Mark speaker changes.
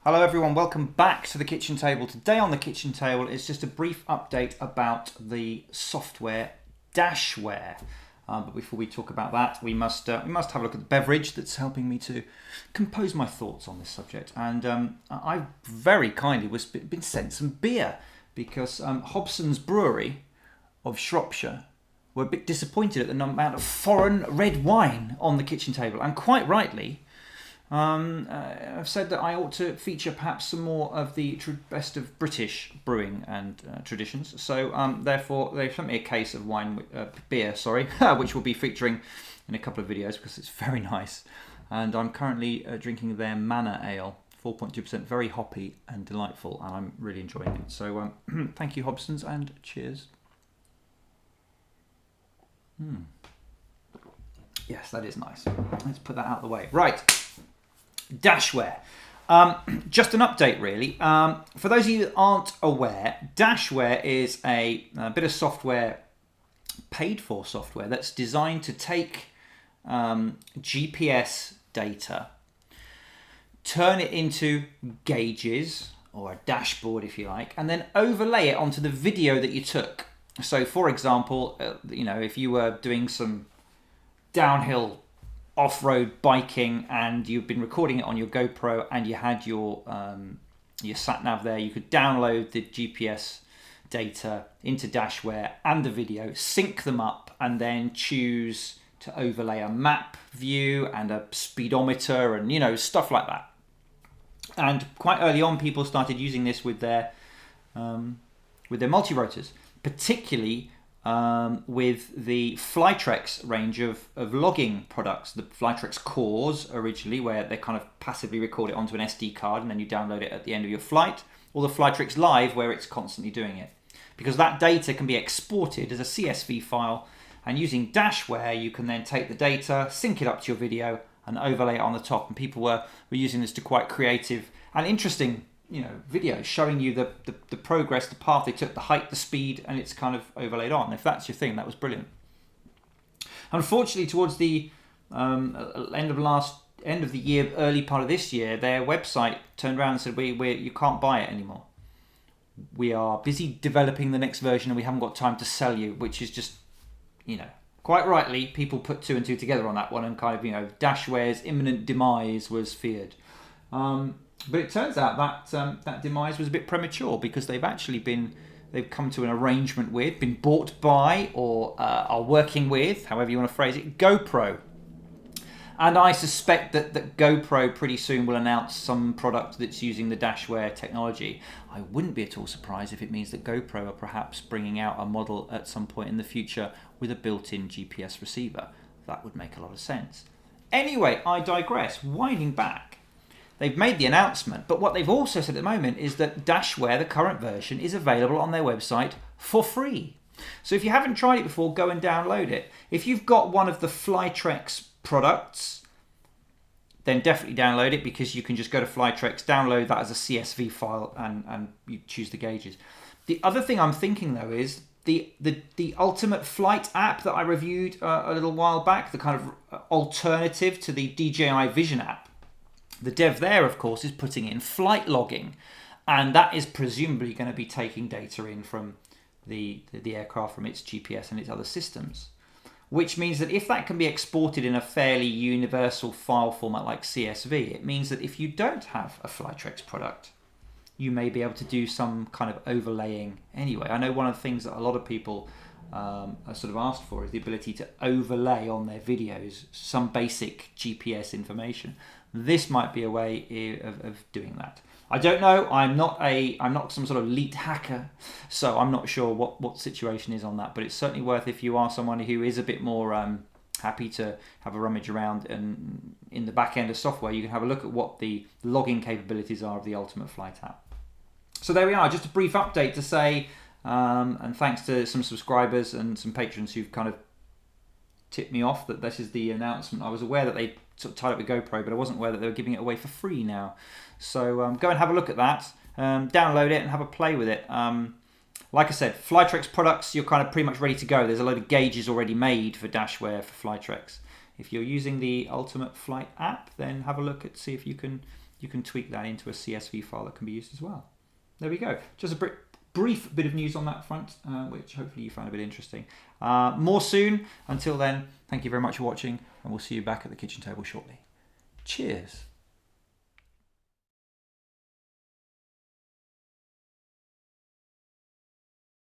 Speaker 1: Hello everyone, welcome back to the kitchen table. Today on the kitchen table is just a brief update about the software Dashware. But before we talk about that, we must have a look at the beverage that's helping me to compose my thoughts on this subject. And I very kindly been sent some beer because Hobson's Brewery of Shropshire were a bit disappointed at the amount of foreign red wine on the kitchen table, and quite rightly. I've said that I ought to feature perhaps some more of the best of British brewing and traditions. So therefore, they've sent me a case of beer, which we'll be featuring in a couple of videos because it's very nice. And I'm currently drinking their Manor Ale, 4.2%, very hoppy and delightful, and I'm really enjoying it. So thank you, Hobsons, and cheers. Yes, that is nice. Let's put that out of the way. Right. Dashware. Just an update, really. For those of you that aren't aware, Dashware is a bit of software, paid for software, that's designed to take GPS data, turn it into gauges, or a dashboard if you like, and then overlay it onto the video that you took. So, for example, if you were doing some downhill off-road biking and you've been recording it on your GoPro and you had your sat nav there, you could download the GPS data into Dashware and the video, sync them up, and then choose to overlay a map view and a speedometer and stuff like that. And quite early on, people started using this with their multi-rotors, particularly with the Flytrex range of logging products. The Flytrex cores originally, where they kind of passively record it onto an SD card and then you download it at the end of your flight, or the Flytrex Live, where it's constantly doing it. Because that data can be exported as a CSV file, and using Dashware you can then take the data, sync it up to your video and overlay it on the top. And people were using this to quite creative and interesting videos showing you the progress, the path they took, the height, the speed, and it's kind of overlaid on. If that's your thing, that was brilliant. Unfortunately, towards the end of the year, early part of this year, their website turned around and said, you can't buy it anymore. We are busy developing the next version and we haven't got time to sell you, which is just, quite rightly, people put two and two together on that one, and kind of, Dashware's imminent demise was feared. But it turns out that that demise was a bit premature, because they've come to an arrangement with, been bought by, or are working with, however you want to phrase it, GoPro. And I suspect that GoPro pretty soon will announce some product that's using the Dashware technology. I wouldn't be at all surprised if it means that GoPro are perhaps bringing out a model at some point in the future with a built-in GPS receiver. That would make a lot of sense. Anyway, I digress. Winding back. They've made the announcement, but what they've also said at the moment is that Dashware, the current version, is available on their website for free. So if you haven't tried it before, go and download it. If you've got one of the Flytrex products, then definitely download it, because you can just go to Flytrex, download that as a CSV file, and you choose the gauges. The other thing I'm thinking, though, is the Ultimate Flight app that I reviewed a little while back, the kind of alternative to the DJI Vision app. The dev there, of course, is putting in flight logging, and that is presumably going to be taking data in from the aircraft, from its GPS and its other systems. Which means that if that can be exported in a fairly universal file format like CSV, it means that if you don't have a Flytrex product, you may be able to do some kind of overlaying anyway. I know one of the things that a lot of people are sort of asked for is the ability to overlay on their videos some basic GPS information. This might be a way of doing that. I don't know. I'm not some sort of elite hacker, so I'm not sure what the situation is on that. But it's certainly worth, if you are someone who is a bit more happy to have a rummage around and in the back end of software, you can have a look at what the logging capabilities are of the Ultimate Flight app. So there we are. Just a brief update to say, and thanks to some subscribers and some patrons who've kind of tipped me off that this is the announcement. I was aware that they sort of tied up with GoPro, but I wasn't aware that they were giving it away for free now. So go and have a look at that, download it and have a play with it. Like I said, Flytrex products, you're kind of pretty much ready to go. There's a load of gauges already made for Dashware for Flytrex. If you're using the Ultimate Flight app, then have a look at see if you can you can tweak that into a CSV file that can be used as well. There we go. Just a brief bit of news on that front, which hopefully you found a bit interesting. More soon. Until then, thank you very much for watching, and we'll see you back at the kitchen table shortly. Cheers.